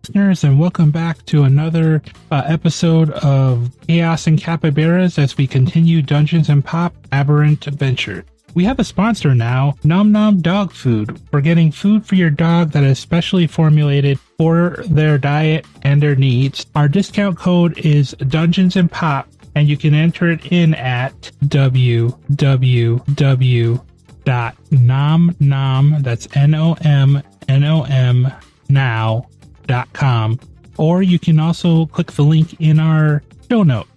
listeners, and welcome back to another episode of Chaos and Capybaras as we continue Dungeons and Pop Aberrant Adventure. We have a sponsor now, Nom Nom Dog Food, for getting food for your dog that is specially formulated for their diet and their needs. Our discount code is Dungeons and Pop, and you can enter it in at www.nomnom, that's NOMNOM, now.com, or you can also click the link in our show note.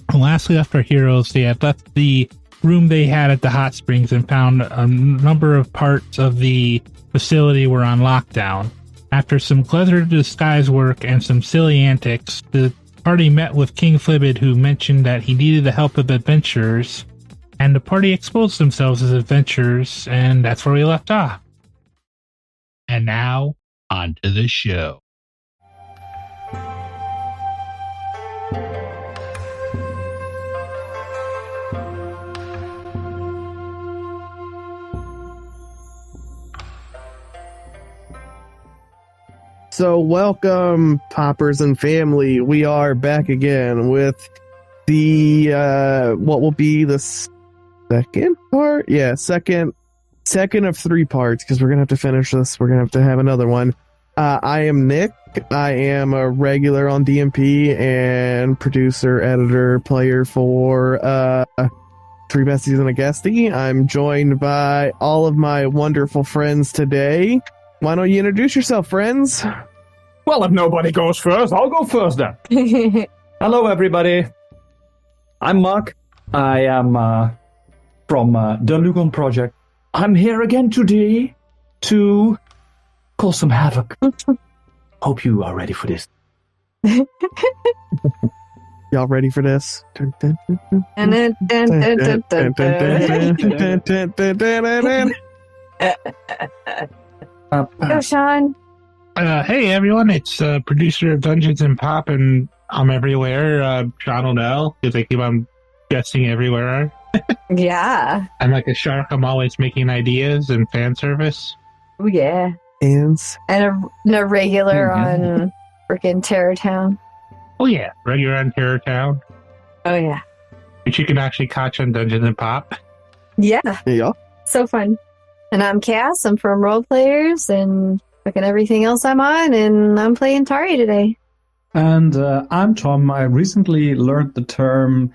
And lastly, left our heroes, they had left the room they had at the hot springs and found a number of parts of the facility were on lockdown. After some clever disguise work and some silly antics, the party met with King Flibbid, who mentioned that he needed the help of adventurers, and the party exposed themselves as adventurers, and that's where we left off. And now, on to the show. So welcome, Poppers and family. We are back again with the, what will be the second part? Yeah, second of 3 parts, because we're going to have to finish this. We're going to have another one. I am Nick. I am a regular on DMP and producer, editor, player for, 3 Besties and a Guestie. I'm joined by all of my wonderful friends today. Why don't you introduce yourself, friends? Well, if nobody goes first, I'll go first then. Hello, everybody. I'm Mark. I am from the Lugon Project. I'm here again today to cause some havoc. Hope you are ready for this. Y'all ready for this? Go, Sean. Hey everyone, it's producer of Dungeons and Pop, and I'm everywhere. Sean O'Dell, because I keep on guessing everywhere. Yeah. I'm like a shark. I'm always making ideas and fan service. Oh, yeah. And a regular on freaking Terror Town. Oh yeah, regular on Terror Town, Oh, yeah. which you can actually catch on Dungeons and Pop. Yeah. yeah. So fun. And I'm Cass. I'm from Role Players and fucking everything else I'm on, and I'm playing Tari today. And I'm Tom. I recently learned the term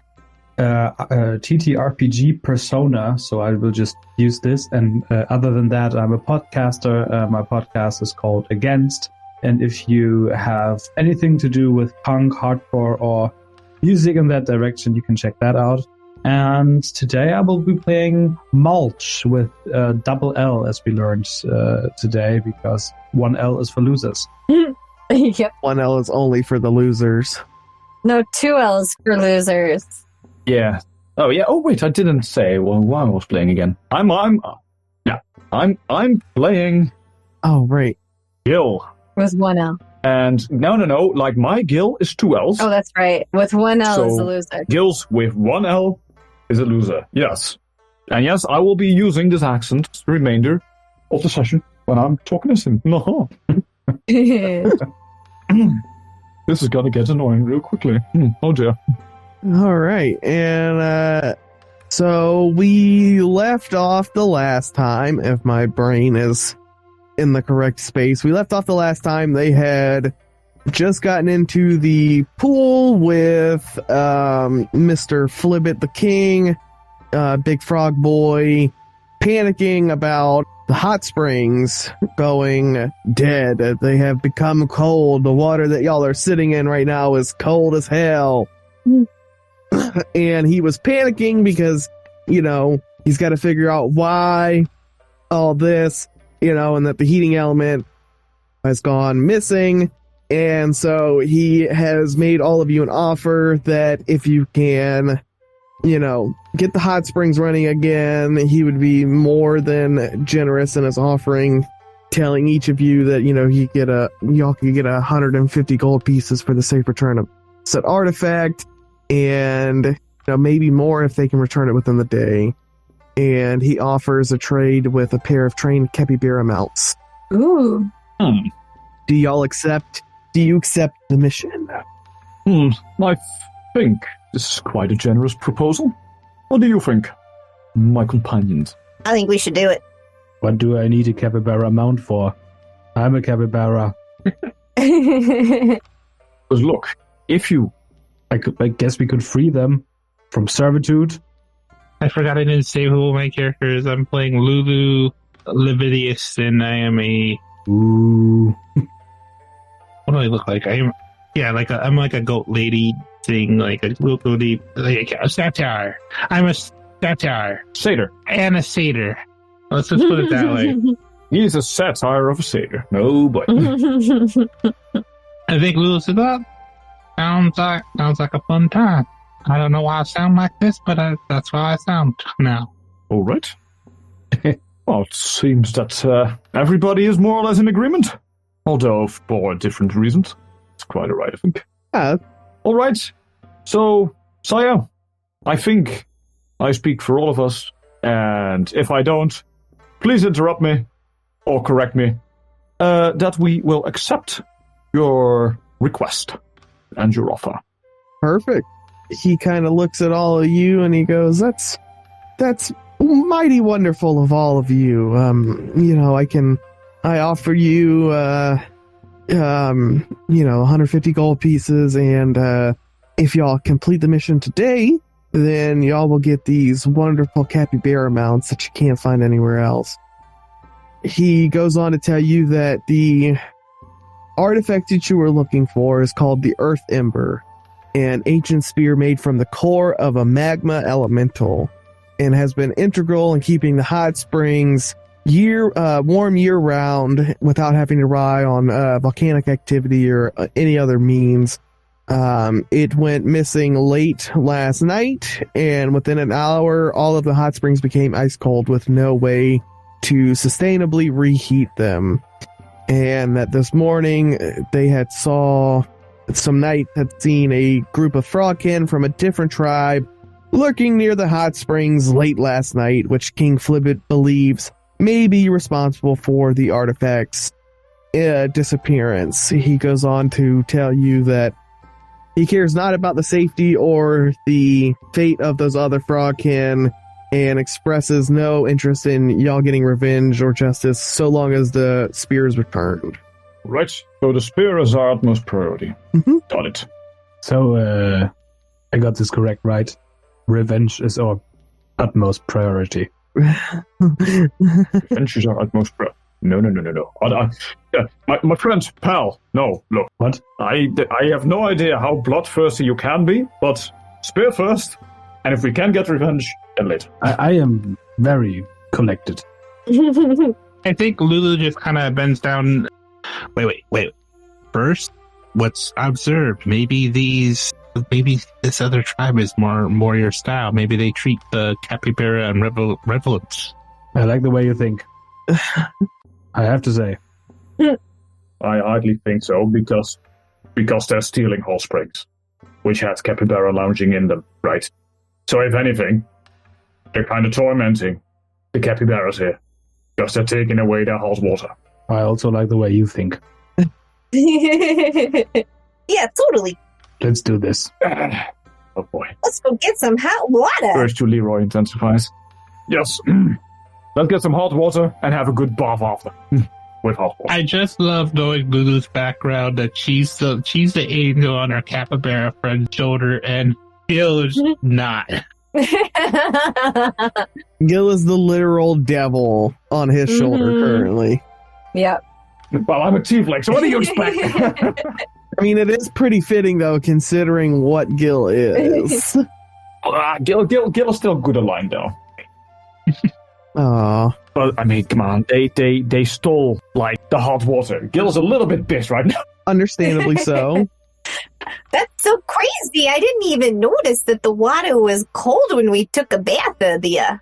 TTRPG persona, so I will just use this. And other than that, I'm a podcaster. My podcast is called Against. And if you have anything to do with punk, hardcore, or music in that direction, you can check that out. And today I will be playing Mulch with double L, as we learned today, because 1 L is for losers. Yep. 1 L is only for the losers. No, 2 L's for losers. Yeah. Oh yeah. Oh wait, I didn't say why I was playing again. I'm playing. Oh right. Gill. With 1 L. And no. Like my Gill is 2 L's. Oh, that's right. With 1 L So, is a loser. Gills with 1 L is a loser. Yes. And yes, I will be using this accent the remainder of the session when I'm talking to him. This is gonna get annoying real quickly. Oh dear. All right. And so we left off the last time, if my brain is in the correct space. We left off the last time they had just gotten into the pool with Mr. Flibbit the King, Big Frog Boy, panicking about the hot springs going dead. They have become cold. The water that y'all are sitting in right now is cold as hell. And he was panicking because, he's got to figure out why all this, and that the heating element has gone missing. And so he has made all of you an offer that if you can, get the hot springs running again, he would be more than generous in his offering, telling each of you that, y'all could get 150 gold pieces for the safe return of said artifact, and maybe more if they can return it within the day. And he offers a trade with a pair of trained capybara mounts. Ooh. Do y'all accept Do you accept the mission? I think this is quite a generous proposal. What do you think, my companions? I think we should do it. What do I need a capybara mount for? I'm a capybara. Because look, if you... I guess we could free them from servitude. I forgot I didn't say who my character is. I'm playing Lulu Levidius, and I am a... Ooh. What do I look like? I'm like a goat lady thing, like a goaty, like a satire. I'm a satire. Satyr. And a satyr. Let's just put it that way. He's a satire of a satyr. No, but... I think Lulu said that. Sounds like a fun time. I don't know why I sound like this, but that's why I sound now. All right. Well, it seems that everybody is more or less in agreement. Although for different reasons. It's quite all right, I think. All right. So, Saya, I think I speak for all of us. And if I don't, please interrupt me or correct me. That we will accept your request and your offer. Perfect. He kind of looks at all of you and he goes, that's mighty wonderful of all of you. I offer you, 150 gold pieces, and if y'all complete the mission today, then y'all will get these wonderful capybara mounts that you can't find anywhere else. He goes on to tell you that the artifact that you were looking for is called the Earth Ember, an ancient spear made from the core of a magma elemental, and has been integral in keeping the hot springs warm year-round without having to rely on volcanic activity or any other means. It went missing late last night, and within an hour, all of the hot springs became ice cold with no way to sustainably reheat them. And that this morning, some knight had seen a group of frogkin from a different tribe lurking near the hot springs late last night, which King Flibbit believes may be responsible for the artifact's disappearance. He goes on to tell you that he cares not about the safety or the fate of those other frogkin, and expresses no interest in y'all getting revenge or justice so long as the spear is returned. Right. So the spear is our utmost priority. Mm-hmm. Got it. So, I got this correct, right? Revenge is our utmost priority. Revenge is our utmost priority. No. My friend, pal. No, look. What? I have no idea how bloodthirsty you can be, but spear first, and if we can get revenge, then later. I am very collected. I think Lulu just kind of bends down. Wait. First, what's observed? Maybe this other tribe is more your style. Maybe they treat the capybara and revelants. I like the way you think. I have to say. I hardly think so, because they're stealing hot springs, which has capybara lounging in them, right? So if anything, they're kind of tormenting the capybaras here, because they're taking away their hot water. I also like the way you think. Yeah, totally. Let's do this. Oh boy. Let's go get some hot water. First to Leroy intensifies. Yes. Let's get some hot water and have a good bath after. With hot water. I just love knowing Lulu's background, that she's the angel on her capybara friend's shoulder, and Gill is not. Gill is the literal devil on his shoulder currently. Yep. Well, I'm a tiefling, so what do you expect? I mean, it is pretty fitting, though, considering what Gill is. Gill is still good aligned, though. Aww. But, I mean, come on. They stole, like, the hot water. Gill's a little bit pissed right now. Understandably so. That's so crazy. I didn't even notice that the water was cold when we took a bath earlier.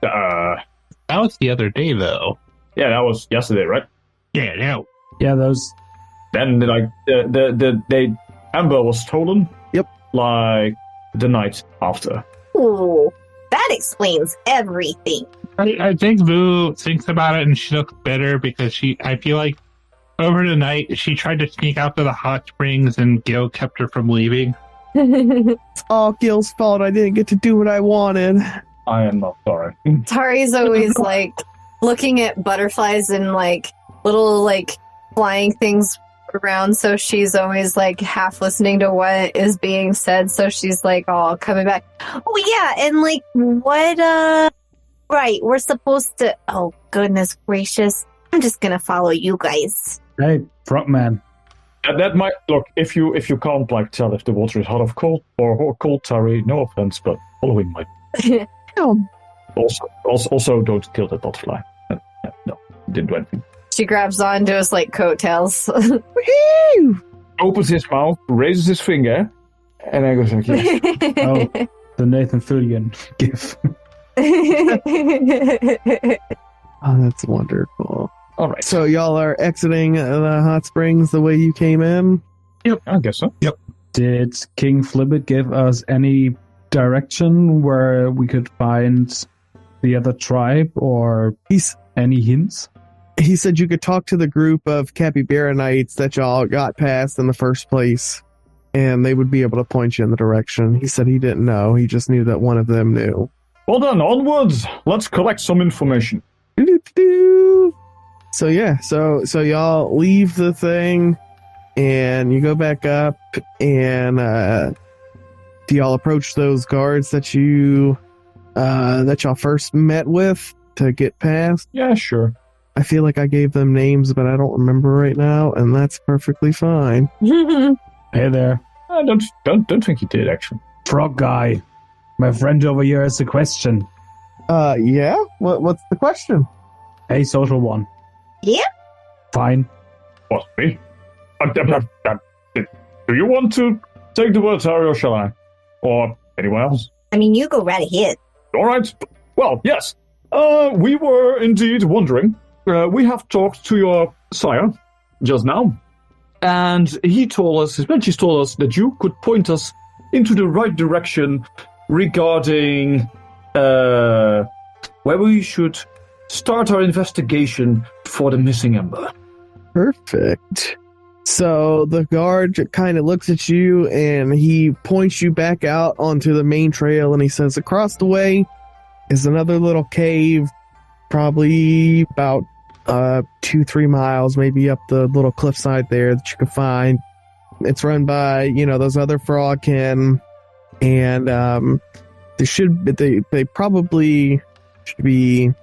That was the other day, though. Yeah, that was yesterday, right? Yeah, no. Yeah, those... Then, like, the amber was stolen. Yep. Like, the night after. Ooh, that explains everything. I think Boo thinks about it and she looks bitter because I feel like Over the night, she tried to sneak out to the hot springs, and Gill kept her from leaving. It's all Gil's fault. I didn't get to do what I wanted. I am not sorry. Tari's always like looking at butterflies and like little like flying things around, so she's always like half listening to what is being said, so she's like all coming back. Oh yeah, and like what right, we're supposed to, oh goodness gracious, I'm just gonna follow you guys. Hey, Frogman. That might look if you can't like tell if the water is hot or cold, Tari. No offense, but following might. Also, don't kill that butterfly. No, didn't do anything. She grabs onto his like coattails. Opens his mouth, raises his finger, and then goes like, yes. Oh, the Nathan Fillion gif. Oh, that's wonderful. All right. So y'all are exiting the hot springs the way you came in? Yep, I guess so. Yep. Did King Flibbit give us any direction where we could find the other tribe or any hints? He said you could talk to the group of Capybara Knights that y'all got past in the first place, and they would be able to point you in the direction. He said he didn't know. He just knew that one of them knew. Well done. Onwards. Let's collect some information. Doo-doo-doo-doo. So yeah, so y'all leave the thing, and you go back up, and do y'all approach those guards that y'all first met with to get past? Yeah, sure. I feel like I gave them names, but I don't remember right now, and that's perfectly fine. Hey there. I don't think you did, actually. Frog guy. My friend over here has a question. Yeah? What's the question? Hey, social one. Yeah? Fine. What, me? Do you want to take the word, Tari, or shall I? Or anyone else? I mean, you go right ahead. All right. Well, yes. We were indeed wondering. We have talked to your sire just now, and his mensch told us that you could point us into the right direction regarding where we should start our investigation for the missing ember. Perfect. So the guard kind of looks at you, and he points you back out onto the main trail, and he says, across the way is another little cave, probably about 2-3 miles, maybe up the little cliffside there that you can find. It's run by, those other frogkin, and they probably should be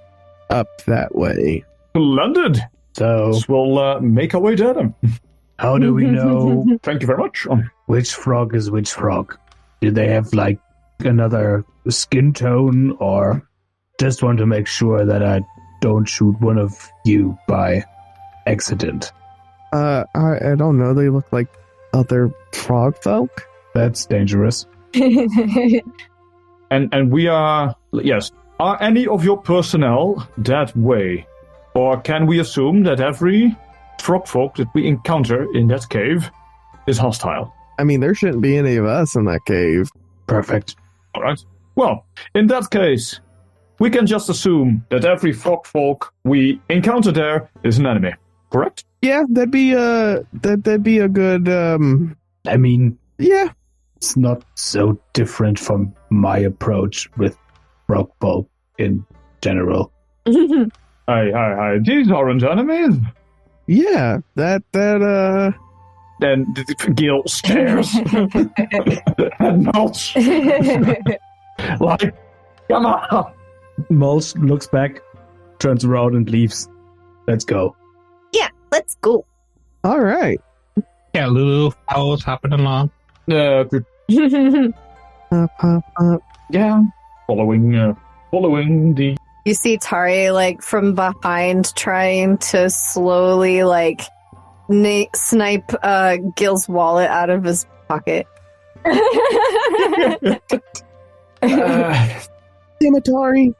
up that way. Splendid. So, we'll make our way to them. how do we know Thank you very much. which frog is which frog? Do they have, like, another skin tone, or just want to make sure that I don't shoot one of you by accident? I don't know. They look like other frog folk. That's dangerous. And we are, yes, are any of your personnel that way? Or can we assume that every frog folk that we encounter in that cave is hostile? I mean, there shouldn't be any of us in that cave. Perfect. All right. Well, in that case, we can just assume that every frog folk we encounter there is an enemy. Correct? Yeah, that'd be a good. I mean, Yeah, it's not so different from my approach with frog folk in general. Hi. These aren't enemies. yeah. That. Then Gill stares at Mulch. Like, come on. Mulch looks back, turns around, and leaves. Let's go. Yeah, let's go. All right. Yeah, Lulu follows, hopping along. Good. Up. Yeah. Following the. You see Tari, like, from behind trying to slowly, like, snipe Gil's wallet out of his pocket. Tari.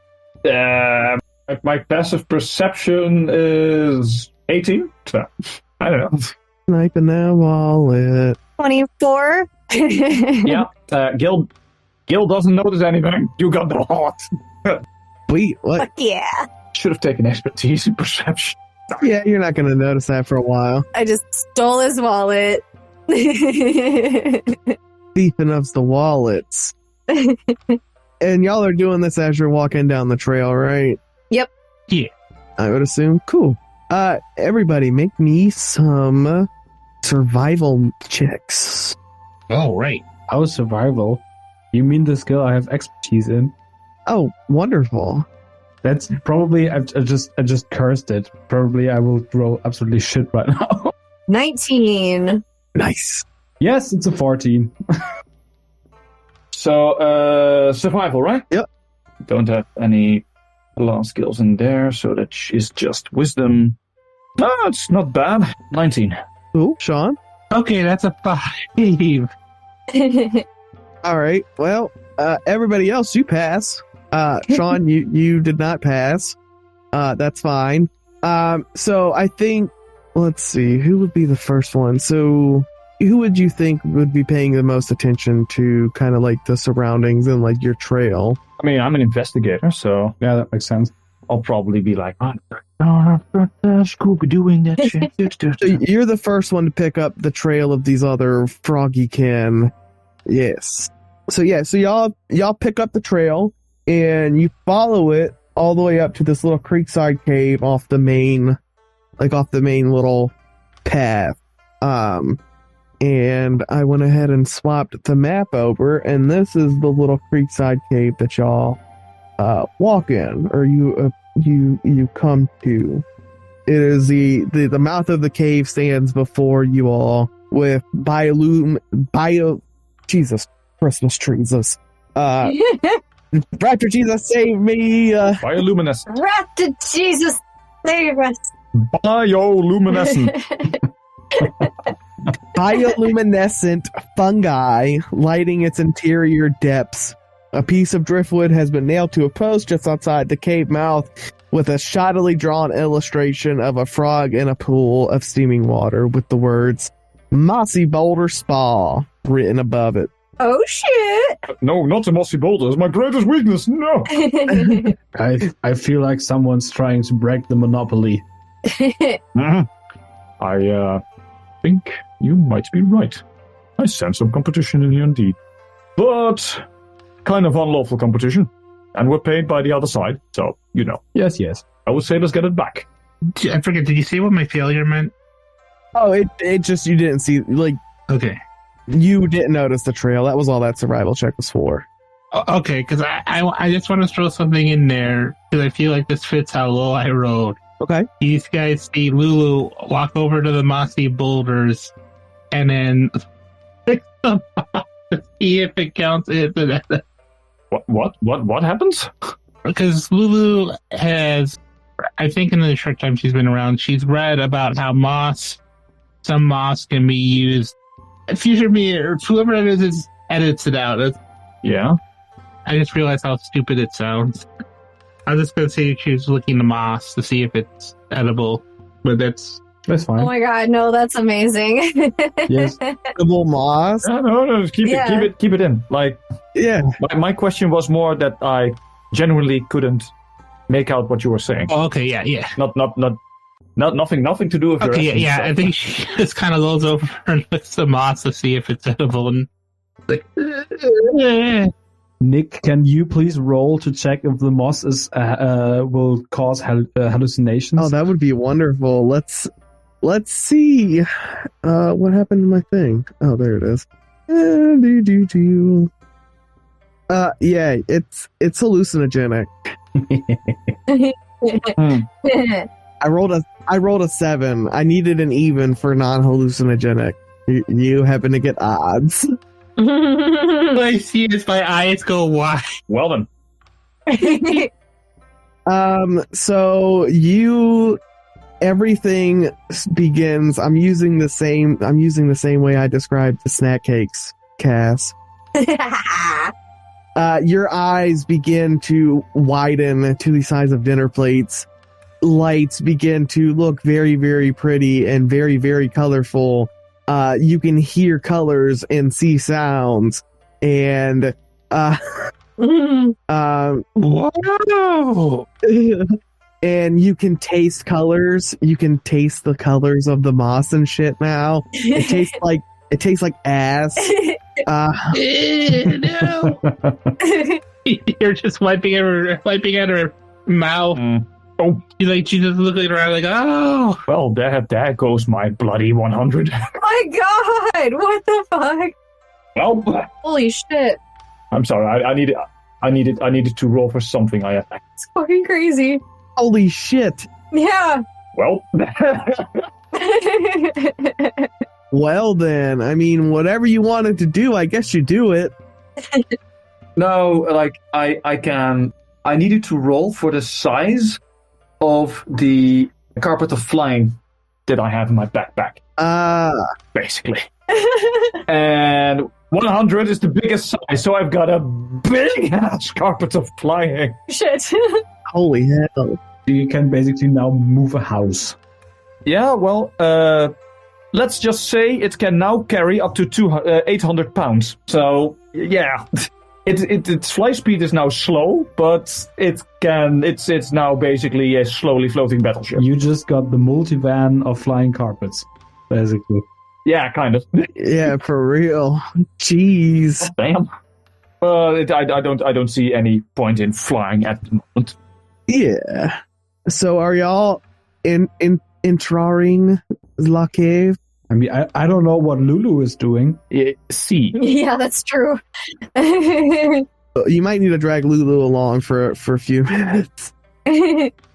My passive perception is 18. So, I don't know. Sniping that wallet. 24. Yeah. Gill doesn't notice anything. You got the heart. Wait, what? Fuck yeah. Should have taken expertise in perception. Yeah, you're not going to notice that for a while. I just stole his wallet. Thief enough's the wallets. And y'all are doing this as you're walking down the trail, right? Yep. Yeah. I would assume. Cool. Everybody, make me some survival checks. Oh, right. How survival? You mean the skill I have expertise in? Oh, wonderful. That's probably I just cursed it. Probably I will roll absolutely shit right now. 19. Nice. Yes, it's a 14. So, survival, right? Yep. Don't have any alarm skills in there, so that is just wisdom. No, it's not bad. 19. Cool. Sean? Okay, that's a 5. All right. Well, everybody else, you pass. Sean, you did not pass. That's fine. So I think, let's see, who would be the first one? So who would you think would be paying the most attention to kind of like the surroundings and like your trail? I mean, I'm an investigator, so Yeah, that makes sense. I'll probably be like, Scooby doing that shit. So you're the first one to pick up the trail of these other froggykin. Yes. So yeah, so y'all pick up the trail and you follow it all the way up to this little creekside cave off the main little path. And I went ahead and swapped the map over, and this is the little creekside cave that y'all walk in, or you come to. It is the mouth of the cave stands before you all with Jesus Christmas trees. Raptor Jesus save me. bioluminescent. Raptor Jesus save us. Bioluminescent. Bioluminescent fungi lighting its interior depths. A piece of driftwood has been nailed to a post just outside the cave mouth with a shoddily drawn illustration of a frog in a pool of steaming water with the words Mossy Boulder Spa written above it. Oh shit! No, not the mossy boulders. My greatest weakness. No. I feel like someone's trying to break the monopoly. I think you might be right. I sense some competition in here indeed. But kind of unlawful competition. And we're paid by the other side, so, you know. Yes. I would say let's get it back. I forget, did you say what my failure meant? Oh, it just, you didn't see, like, Okay. you didn't notice the trail. That was all that survival check was for. Okay, because I just want to throw something in there, because I feel like this fits how low I rode. Okay. These guys see Lulu walk over to the mossy boulders and then pick them up to see if it counts as an What happens? Because Lulu has, I think in the short time she's been around, she's read about how some moss can be used. Future me, or whoever it is edits it out. Yeah. I just realized how stupid it sounds. I was just going to say she was looking the moss to see if it's edible, but that's fine. Oh my god, no, that's amazing. Yes. Edible moss? No, just keep it in. Like, Yeah. my question was more that I genuinely couldn't make out what you were saying. oh, okay. Yeah. Nothing to do with your Okay, essence. yeah. I think she just kind of rolls over and looks the moss to see if it's edible, and like, Nick, can you please roll to check if the moss is will cause hallucinations? Oh, that would be wonderful. Let's see. What happened to my thing? Oh, there it is. Yeah, it's hallucinogenic. I rolled a 7. I needed an even for non-hallucinogenic. You happen to get odds. I see as my eyes go wide. Well then. So everything begins. I'm using the same way I described the snack cakes, Cass. Your eyes begin to widen to the size of dinner plates. Lights begin to look very, very pretty and very, very colorful. You can hear colors and see sounds, and Whoa! and you can taste colors. You can taste the colors of the moss and shit now. It tastes like ass. No. You're just wiping at her mouth. Oh, She just looking around like, oh. well, there goes my bloody 100. My God, what the fuck? Well, Holy shit. I'm sorry. I needed to roll for something. It's fucking crazy. Holy shit. Yeah. Well, Well then, I mean, whatever you wanted to do, I guess you do it. no, like I needed to roll for the size of the carpet of flying that I have in my backpack, basically. And 100 is the biggest size, so I've got a big ass carpet of flying. Shit. Holy hell. You can basically now move a house. Yeah, well, let's just say it can now carry up to 800 pounds. So, yeah. Its fly speed is now slow, but it's now basically a slowly floating battleship. You just got the multivan of flying carpets, basically. Yeah, kind of. Yeah, for real. Jeez. Damn. I don't see any point in flying at the moment. Yeah. So are y'all entering La Cave? I mean, I don't know what Lulu is doing. See. Yeah, that's true. You might need to drag Lulu along for a few minutes.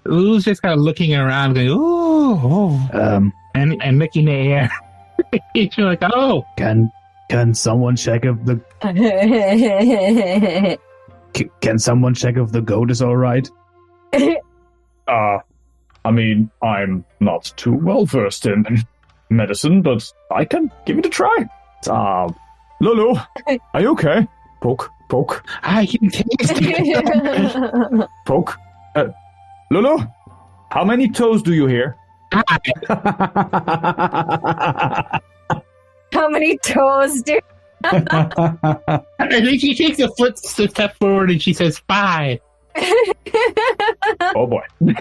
Lulu's just kind of looking around, going, oh. And licking the air. She's like, oh. Can someone check if the can someone check if the goat is all right? I mean, I'm not too well versed in medicine, but I can give it a try. Lulu, are you okay? Poke. I can taste it. Poke. Lulu, how many toes do you hear? How many toes, dude? And then she takes a step forward and she says 5. Oh boy. We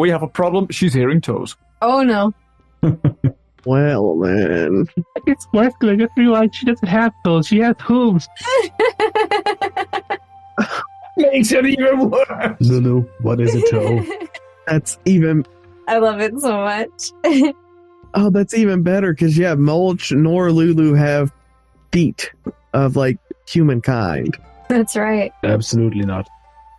have a problem. She's hearing toes. Oh no. Well, then. It's worse because I just realized she doesn't have toes. She has hooves. Makes it even worse. Lulu, what is a toe? That's even... I love it so much. Oh, that's even better, because, yeah, Mulch nor Lulu have feet of, like, humankind. That's right. Absolutely not.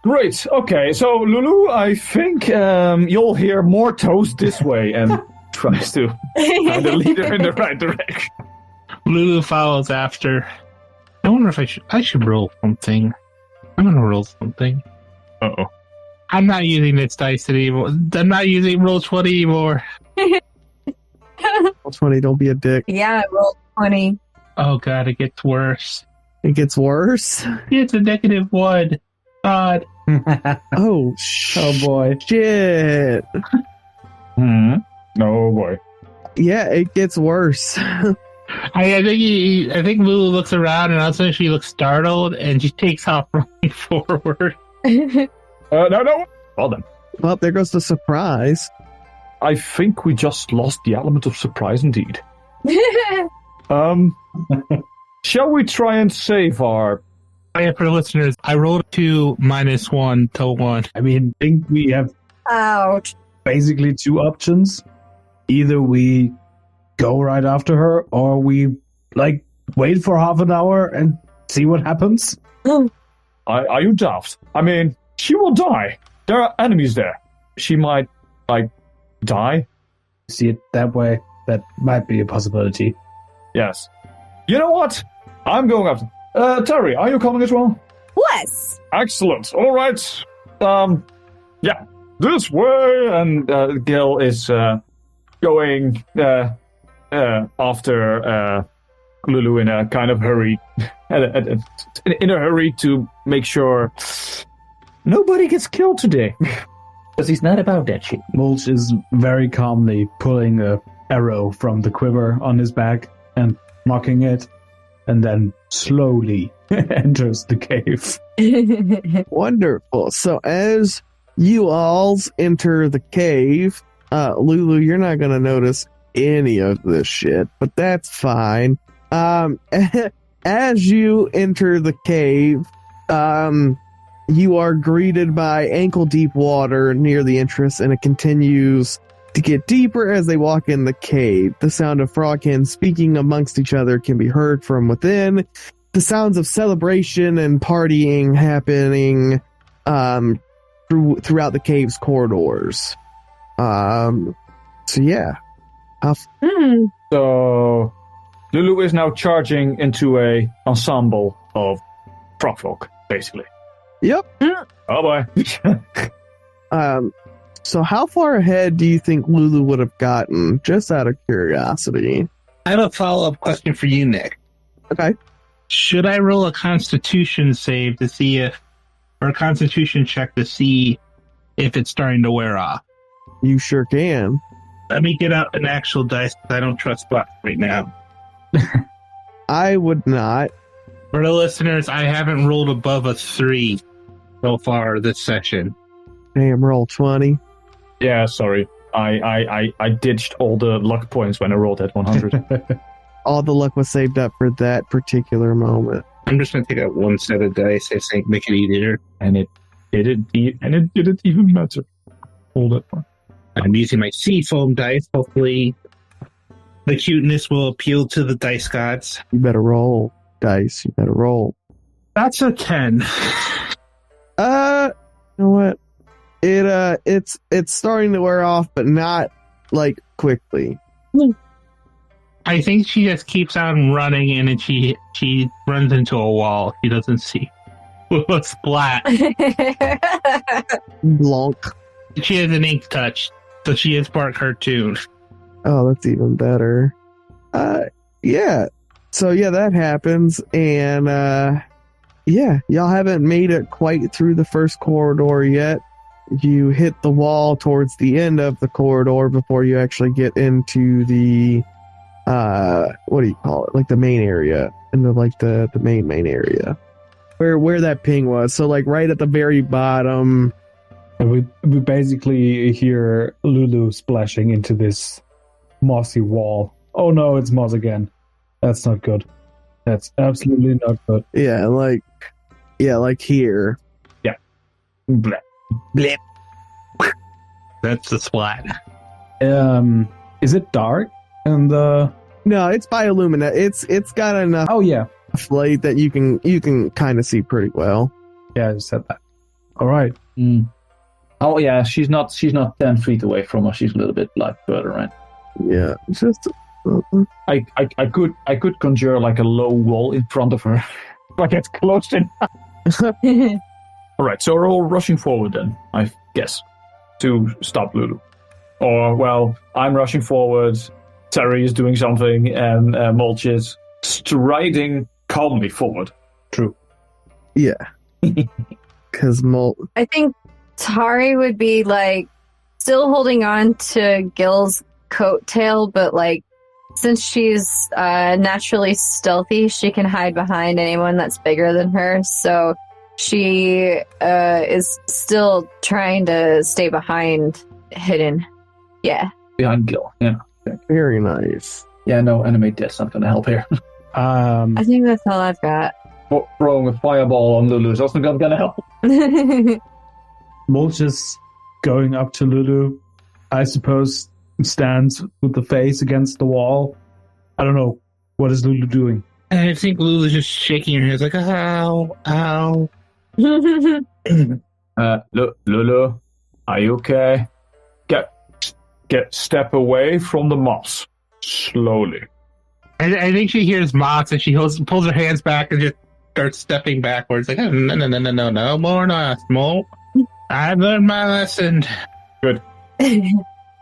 Great. Okay, so Lulu, I think you'll hear more toes this way, and tries to kind of lead her in the right direction. Lulu follows after. I wonder if I should roll something. I'm gonna roll something. Uh-oh. I'm not using this dice anymore. I'm not using Roll20 anymore. That's funny, don't be a dick. Yeah, I rolled 20. Oh god, it gets worse. It gets worse? It's a -1. God. Oh, Oh boy. shit. Oh boy. Yeah, it gets worse. I think Lulu looks around and all of a sudden she looks startled and she takes off running forward. No. Well then. Well, there goes the surprise. I think we just lost the element of surprise indeed. Shall we try and save our... Yeah, for the listeners, I rolled 2 -1 to 1. I mean, I think we have Ouch. basically 2 options. Either we go right after her, or we wait for half an hour and see what happens. Are you daft? I mean, she will die. There are enemies there. She might, die. See it that way, that might be a possibility. Yes. You know what? I'm going after... Tari, are you coming as well? Yes. Excellent. All right. Yeah, this way. And Gill is going after Lulu in a kind of hurry, in a hurry to make sure nobody gets killed today. Because he's not about that shit. Mulch is very calmly pulling a arrow from the quiver on his back and knocking it. and then slowly enters the cave. Wonderful. So as you all enter the cave, Lulu, you're not going to notice any of this shit, but that's fine. As you enter the cave, you are greeted by ankle-deep water near the entrance, and it continues to get deeper as they walk in the cave. The sound of frogmen speaking amongst each other can be heard from within. The sounds of celebration and partying happening throughout the cave's corridors. So yeah. So Lulu is now charging into a ensemble of frog folk, basically. Yep. Oh boy. So how far ahead do you think Lulu would have gotten, just out of curiosity? I have a follow-up question for you, Nick. Okay. Should I roll a Constitution save to see if, or a Constitution check to see if it's starting to wear off? You sure can. Let me get out an actual dice, because I don't trust Black right now. I would not. For the listeners, I haven't rolled above a 3 so far this session. Damn, roll 20. Yeah, sorry. I ditched all the luck points when I rolled at 100. All the luck was saved up for that particular moment. I'm just going to take out one set of dice. I think make it easier. and it didn't even matter. Hold it. I'm using my seafoam dice. Hopefully, the cuteness will appeal to the dice gods. You better roll, dice. You better roll. That's a 10. You know what? It's starting to wear off, but not like quickly. I think she just keeps on running, and then she runs into a wall. She doesn't see. Splat. Blonk. She has an ink touch, so she is part cartoon. Oh, that's even better. Yeah. So yeah, that happens, and yeah, y'all haven't made it quite through the first corridor yet. You hit the wall towards the end of the corridor before you actually get into the what do you call it? Like the main area, and the main area where that ping was. So like right at the very bottom. And we basically hear Lulu splashing into this mossy wall. Oh no, it's moss again. That's not good. That's absolutely not good. Yeah, like here. Yeah. Bleh. Blip. That's the splat. Is it dark? And No, it's bioluminescent. It's got enough oh yeah, light that you can kind of see pretty well. yeah, I said that. All right. Oh yeah, she's not 10 feet away from us. She's a little bit like further, right? Yeah, it's just. I could conjure like a low wall in front of her. Like it's close enough. All right, so we're all rushing forward then, I guess, to stop Lulu. Or well, I'm rushing forward. Tari is doing something, and Mulch is striding calmly forward. True. Yeah. Because I think Tari would be like still holding on to Gill's coattail, but like since she's naturally stealthy, she can hide behind anyone that's bigger than her. So she is still trying to stay behind, hidden. Yeah. Behind Gill, yeah. very nice. Yeah, no, animate this. Not going to help here. I think that's all I've got. Throwing a fireball on Lulu is also not going to help. Mulch is going up to Lulu. I suppose stands with the face against the wall. I don't know. What is Lulu doing? And I think Lulu's just shaking her head like, ow, ow. Lulu, are you okay? Step away from the moss. Slowly. I think she hears moss and she pulls her hands back and just starts stepping backwards. Like, no more more. I've learned my lesson. Good.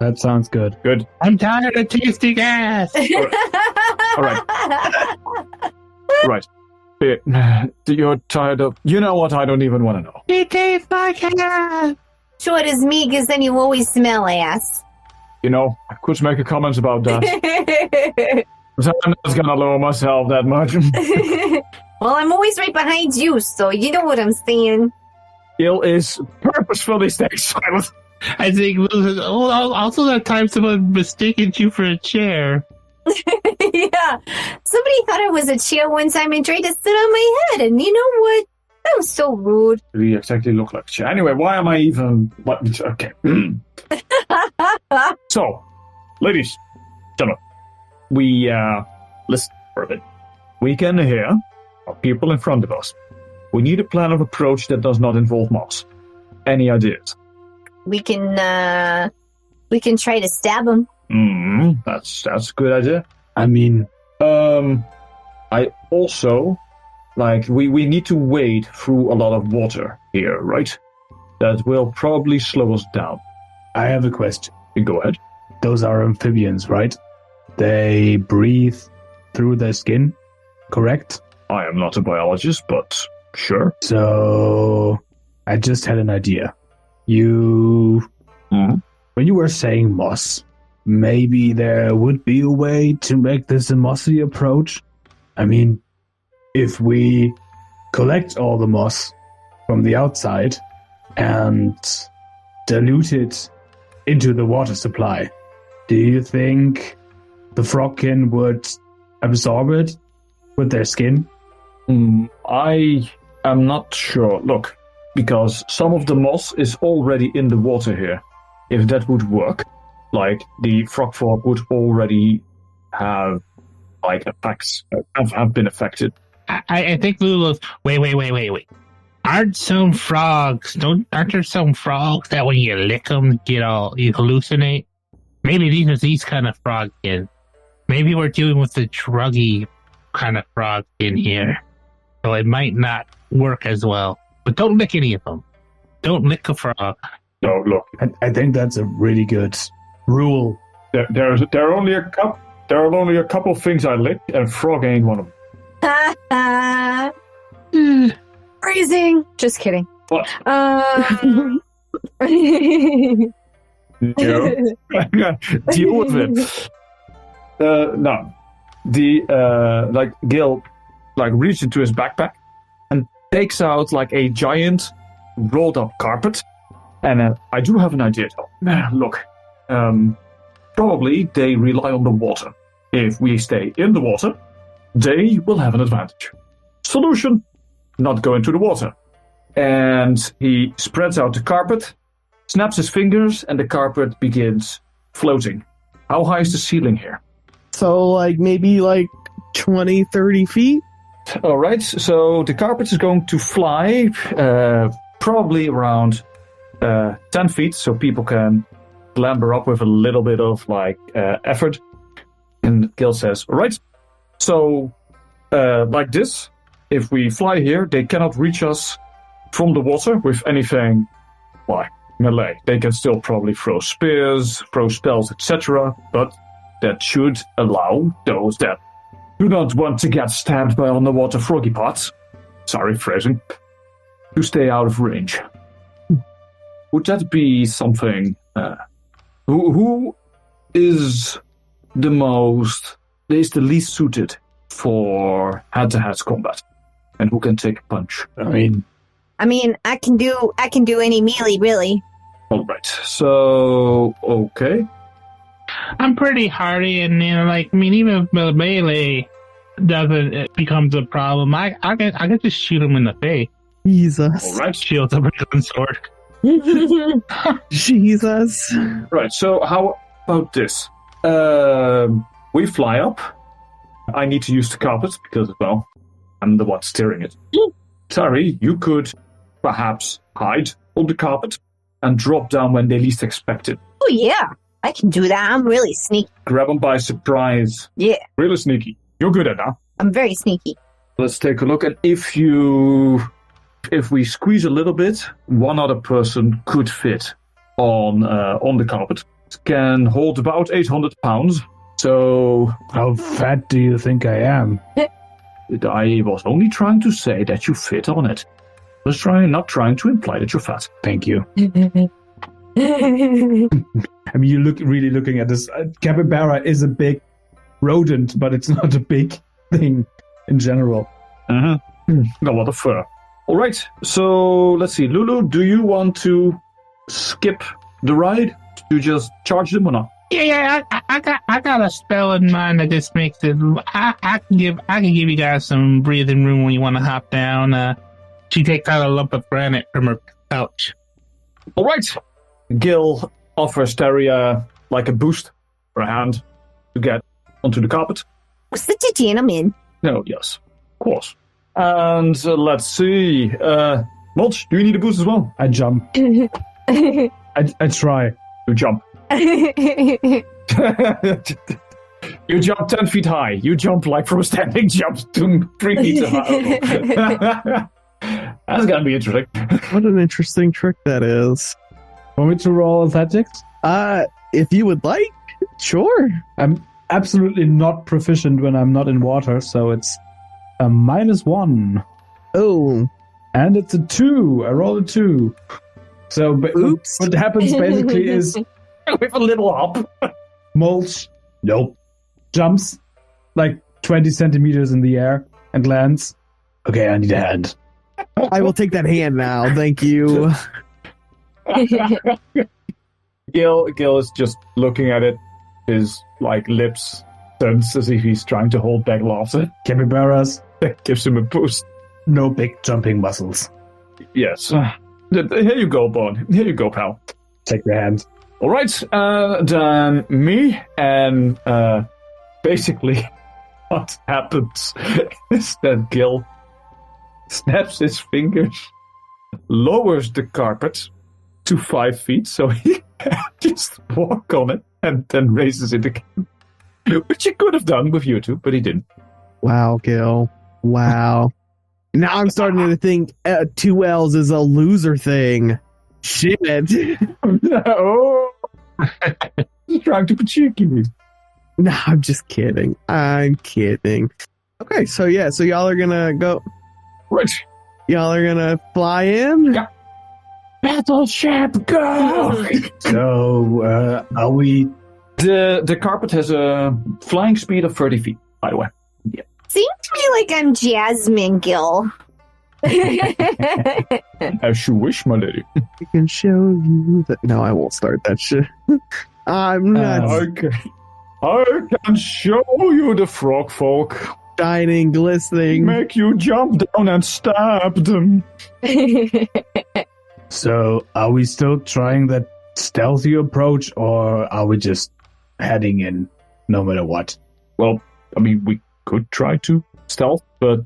That sounds good. Good. I'm tired of tasting gas. All right. You're tired of... You know what? I don't even want to know. It tastes like gas. Short as me, because then you always smell ass. You know, I could make a comment about that. So I'm not gonna lower myself that much. Well, I'm always right behind you, so you know what I'm saying. Gill is purposefully staying silent. I think also that time someone mistaken you for a chair. Yeah. Somebody thought I was a chair one time and tried to sit on my head, and you know what? That was so rude. We exactly look like a chair. Anyway, why am I even... What? Okay. So, ladies, gentlemen, we, listen for a bit. We can hear our people in front of us. We need a plan of approach that does not involve moss. Any ideas? We can try to stab him. That's a good idea. I mean, I also, we need to wade through a lot of water here, right? That will probably slow us down. I have a question. Go ahead. Those are amphibians, right? They breathe through their skin, correct? I am not a biologist, but sure. So, I just had an idea. When you were saying moss, maybe there would be a way to make this a mossy approach? I mean, if we collect all the moss from the outside and dilute it into the water supply, do you think the frogkin would absorb it with their skin? I am not sure. Look, because some of the moss is already in the water here. If that would work, the frog fork would already have effects, have been affected. I think Lulu's. Wait. Aren't there some frogs that when you lick them, you hallucinate? Maybe these kind of frogs in. Maybe we're dealing with the druggy kind of frog in here. So it might not work as well. But don't lick any of them. Don't lick a frog. No, look. I think that's a really good rule. There are only a couple of things I lick, and frog ain't one of them. Freezing. Just kidding. What? Deal with it. No. Gill, reaches into his backpack and takes out, a giant rolled up carpet. And I do have an idea, though. Look, probably they rely on the water. If we stay in the water, they will have an advantage. Solution: not go into the water. And he spreads out the carpet, snaps his fingers, and the carpet begins floating. How high is the ceiling here? So, maybe 20, 30 feet? All right, so the carpet is going to fly probably around 10 feet, so people can clamber up with a little bit of effort. And Gill says, all right, so like this, if we fly here, they cannot reach us from the water with anything melee. They can still probably throw spears, throw spells, etc., but that should allow those that do not want to get stabbed by underwater froggy pots, sorry phrasing, to stay out of range. Would that be something? Who is the least suited for head-to-head combat, and who can take a punch? I mean, I can do any melee, really. All right. So, okay. I'm pretty hardy, and even if melee doesn't becomes a problem, I can just shoot him in the face. Jesus. All right. Shields up a gun sword. Jesus. Right. So how about this? We fly up. I need to use the carpet because, I'm the one steering it. Tari, you could perhaps hide on the carpet and drop down when they least expect it. Oh, yeah. I can do that. I'm really sneaky. Grab them by surprise. Yeah. Really sneaky. You're good at that. I'm very sneaky. Let's take a look. And if we squeeze a little bit, one other person could fit on the carpet. It can hold about 800 pounds. So... How fat do you think I am? I was only trying to say that you fit on it. I was not trying to imply that you're fat. Thank you. You're really looking at this. Capybara is a big rodent, but it's not a big thing in general. A lot of fur. All right, so let's see. Lulu, do you want to skip the ride to just charge them or not? Yeah, I got a spell in mind that just makes it. I can give you guys some breathing room when you want to hop down. She takes out a lump of granite from her pouch. All right. Gill offers Tari like a boost for a hand to get onto the carpet. Such a gentleman. No, yes, of course. And let's see. Mulch, do you need a boost as well? I jump. I try. You jump. You jump 10 feet high. You jump like from a standing jump to 3 meters high. That's gonna be interesting. What an interesting trick that is. Want me to roll athletics? If you would like, sure. I'm absolutely not proficient when I'm not in water, so it's a -1. Oh. And it's a 2. I rolled a 2. So Oops. what happens basically is With a little hop. Mulch, nope, jumps like 20 centimeters in the air and lands. Okay, I need a hand. I will take that hand now. Thank you. Gill is just looking at it. His like lips tense as if he's trying to hold back laughter. Capybaras, That gives him a boost. no big jumping muscles. Yes. Here you go, Bon. Here you go, pal. Take the hand. All right. Then me and basically what happens is that Gill snaps his fingers, lowers the carpet to 5 feet so he can just walk on it and then raises it again. Which he could have done with you two, but he didn't. Wow, Gill. Wow. Now I'm starting to think 2 L's is a loser thing. Shit. Oh, he's trying to be cheeky. No, I'm just kidding. I'm kidding. Okay, so y'all are gonna go. Right. Y'all are gonna fly in? Yeah. Battleship, go! So, are we... The carpet has a flying speed of 30 feet, by the way. Yeah. Seems to me like I'm Jasmine Gill. As you wish, my lady. I can show you that. No, I won't start that shit. I'm not Okay. I can show you the frog folk. shining, glistening. Make you jump down and stab them. So, are we still trying that stealthy approach, or are we just heading in no matter what? Well, I mean, we could try to stealth, but,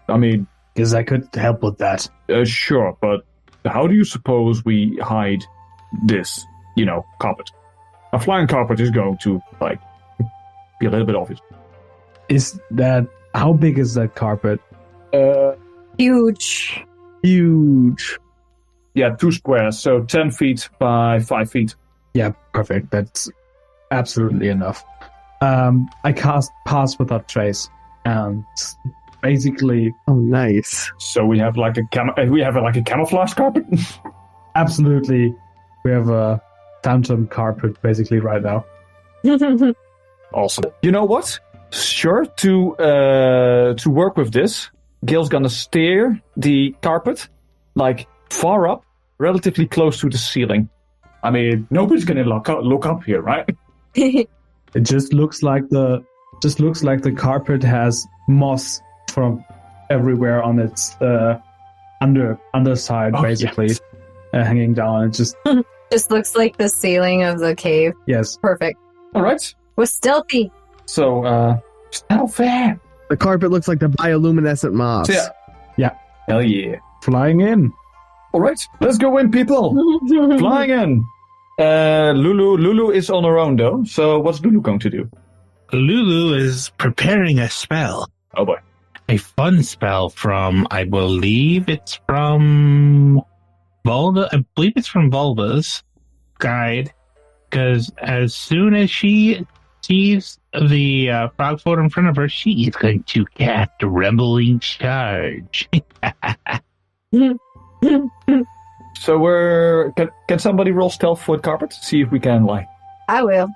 I mean... Because I could help with that. Sure, but how do you suppose we hide this, carpet? A flying carpet is going to, be a little bit obvious. How big is that carpet? Huge. Huge. Yeah, 2 squares, so 10 feet by 5 feet. Yeah, perfect. That's absolutely enough. I cast Pass Without Trace, and basically... Oh, nice. So we have like a camouflage carpet? Absolutely. We have a phantom carpet basically right now. Awesome. You know what? Sure, to work with this, Gill's gonna steer the carpet far up, relatively close to the ceiling. I mean, nobody's gonna look up here, right? It just looks like the carpet has moss from everywhere on its underside, basically, yes. Hanging down. It just Just looks like the ceiling of the cave. yes. Perfect. All right. Was stealthy. So, stealthy. The carpet looks like the bioluminescent moss. Yeah. Hell yeah. Flying in. All right, let's go in, people. Flying in. Lulu is on her own, though. So what's Lulu going to do? Lulu is preparing a spell. Oh, boy. A fun spell from, I believe it's from Vulva. I believe it's from Vulva's guide. Because as soon as she sees the frog float in front of her, she is going to cast a Rumbling Charge. So can somebody roll stealth for the carpet? See if we can I will.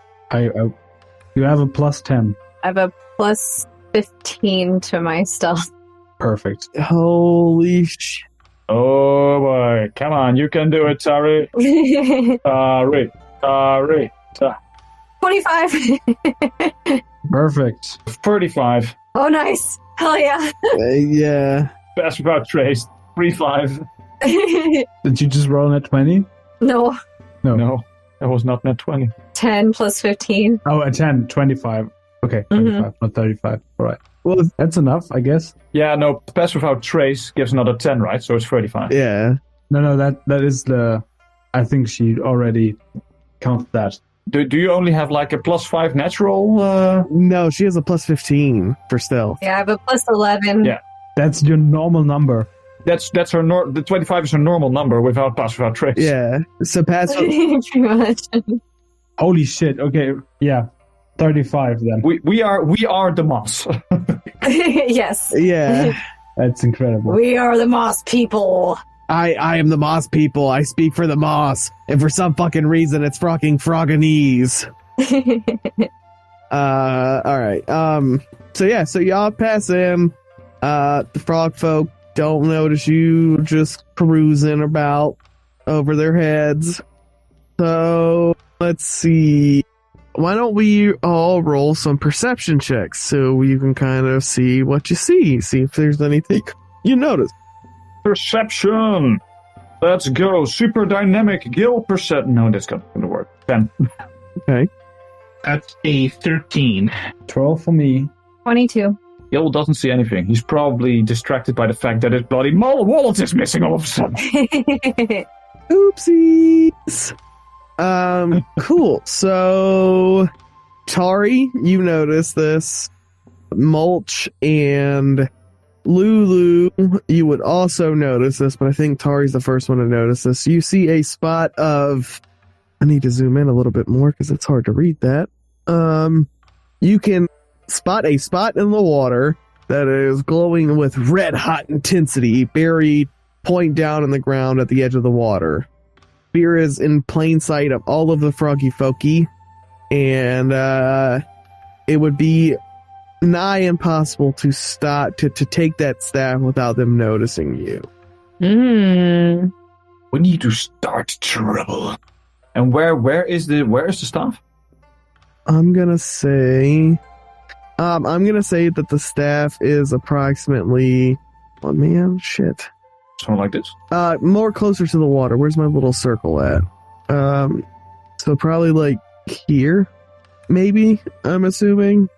You have a +10. I have a plus 15 to my stealth. Perfect. Holy shit. Oh boy, come on, you can do it, Tari. Tari. 25. Perfect. 35. Oh, nice. Hell yeah. Yeah. Pass without trace. 35. Did you just roll at 20? No. No, that was not net 20. 10 plus 15. Oh, a 10, 25. Okay, 25, not 35. All right. Well, That's enough, I guess. Yeah, no, pass without trace gives another 10, right? So it's 35. yeah. No, that is the... I think she already counted that. Do you only have like a plus 5 natural? No, she has a plus 15 for stealth. Yeah, I have a plus 11. Yeah. That's your normal number. That's her. The 25 is her normal number without pass without trace. Yeah. So pass. Pretty much. Holy shit. Okay, yeah. 35 then. We are the moss. Yes. Yeah. That's incredible. We are the moss people. I am the moss people. I speak for the moss. And for some fucking reason, it's fucking Frogganese. All right. So y'all pass in. The frog folk don't notice you just cruising about over their heads. So let's see. Why don't we all roll some perception checks so you can kind of see what you see if there's anything you notice. Perception. Let's go. Super dynamic Gill perception. No, that's not going to work. 10. Okay. That's a 13. 12 for me. 22. Gill doesn't see anything. He's probably distracted by the fact that his bloody wallet is missing all of a sudden. Oopsies. Cool. So, Tari, you notice this. Mulch and Lulu, you would also notice this, but I think Tari's the first one to notice this. You see a spot of... I need to zoom in a little bit more because it's hard to read that. You can spot a spot in the water that is glowing with red-hot intensity, buried point down in the ground at the edge of the water. Spear is in plain sight of all of the froggy folky, and it would be nigh impossible to take that staff without them noticing you. We need to start trouble. And where is the staff? I'm gonna say that the staff is approximately... Oh man, shit. Something like this. More closer to the water. Where's my little circle at? So probably like here, maybe, I'm assuming.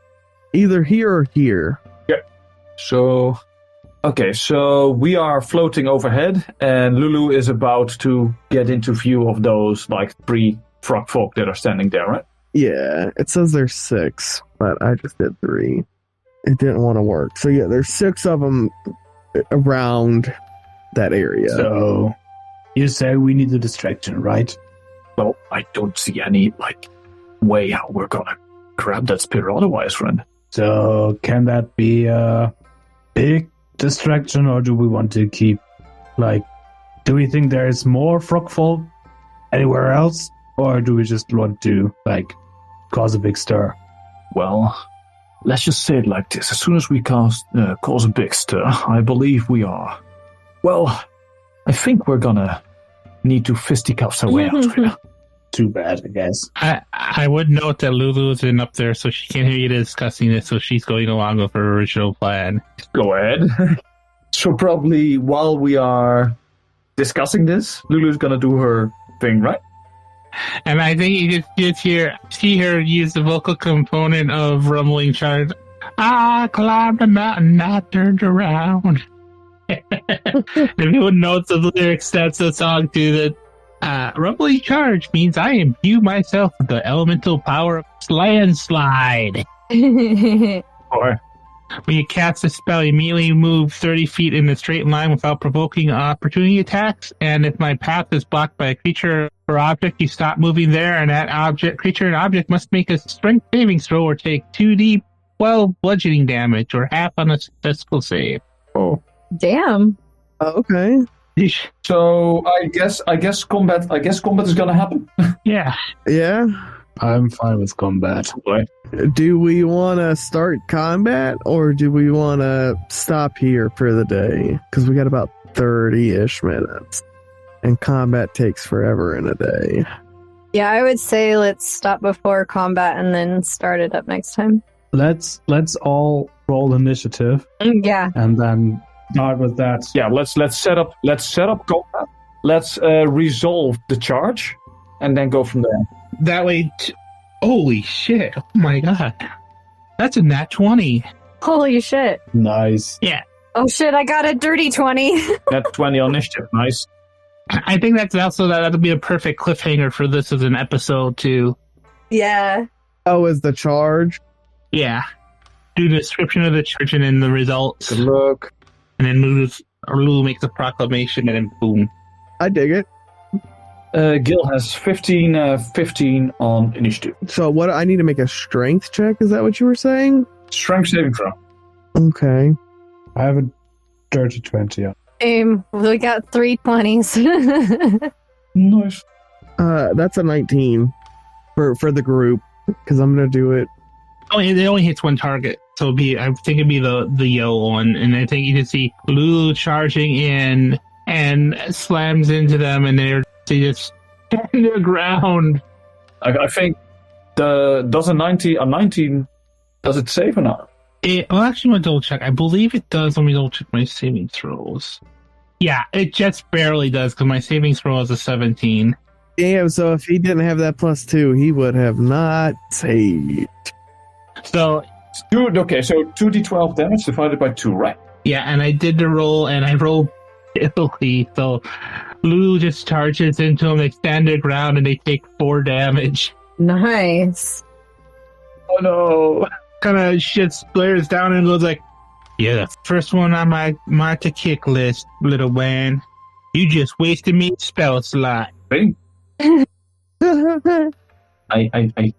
Either here or here. Yeah. So we are floating overhead, and Lulu is about to get into view of those like 3 frog folk that are standing there, right? Yeah, it says there's 6, but I just did 3. It didn't want to work. So yeah, there's 6 of them around that area. So, you say we need a distraction, right? Well, I don't see any way how we're gonna grab that spear otherwise, friend. So, can that be a big distraction, or do we want to keep, do we think there is more frogfolk anywhere else, or do we just want to, cause a big stir? Well, let's just say it like this. As soon as we cause a big stir, I believe we are. Well, I think we're gonna need to fisticuffs our way out of here. Too bad, I guess. I would note that Lulu isn't up there, so she can't hear you discussing this, so she's going along with her original plan. Go ahead. So probably while we are discussing this, Lulu's gonna do her thing, right? And I think you just see her use the vocal component of Rumbling Charge. I climbed the mountain, I turned around. If anyone knows the lyrics, that's the song to the Rumbling Charge means I imbue myself with the elemental power of landslide. Or When you cast a spell, you immediately move 30 feet in a straight line without provoking opportunity attacks. And if my path is blocked by a creature or object, you stop moving there, and that creature and object must make a strength saving throw or take 2d12 bludgeoning damage or half on a successful save. oh. Damn. Okay. So I guess combat is gonna happen. Yeah. Yeah. I'm fine with combat. Do we want to start combat or do we want to stop here for the day? Because we got about 30-ish minutes. And combat takes forever in a day. Yeah, I would say let's stop before combat and then start it up next time. Let's all roll initiative Yeah. and then start with that. Yeah, let's set up combat. Let's resolve the charge, and then go from there. That way, holy shit. Oh my god. That's a nat 20. Holy shit. Nice. Yeah. Oh shit, I got a dirty 20. That's 20 on initiative. Nice. I think that's also that'll be a perfect cliffhanger for this as an episode too. Yeah. Oh, is the charge? Yeah. Do the description of the church and then the results. Good luck. And then Lulu makes a proclamation and then boom. I dig it. Gill has 15 on initiative. So what? I need to make a strength check? Is that what you were saying? Strength saving throw. Okay. I have a dirty 20 on. We got 3 20s. Nice. That's a 19 for the group because I'm gonna do it. Oh, it only hits one target, so I think it'd be the yellow one, and I think you can see Lulu charging in and slams into them, and they just stand their ground. I think does a 19 does it save or not? Actually, I'm gonna double check. I believe it does. Let me double check my saving throws. Yeah, it just barely does because my saving throw is a 17. Damn. So if he didn't have that +2, he would have not saved. So Okay, so 2d12 damage divided by 2, right? yeah, and I did the roll, and I rolled Italy. So Lulu just charges into them. They stand their ground, and they take 4 damage. Nice. Oh no! Kind of shit glares down and goes like, "Yeah, the first one on my to kick list, little man. You just wasted me spell slot." I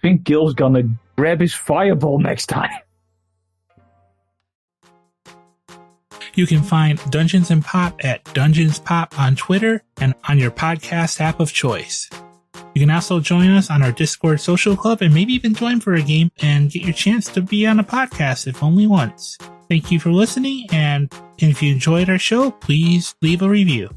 think Gil's gonna grab his fireball next time. You can find Dungeons and Pop at Dungeons Pop on Twitter and on your podcast app of choice. You can also join us on our Discord social club and maybe even join for a game and get your chance to be on a podcast if only once. Thank you for listening, and if you enjoyed our show, please leave a review.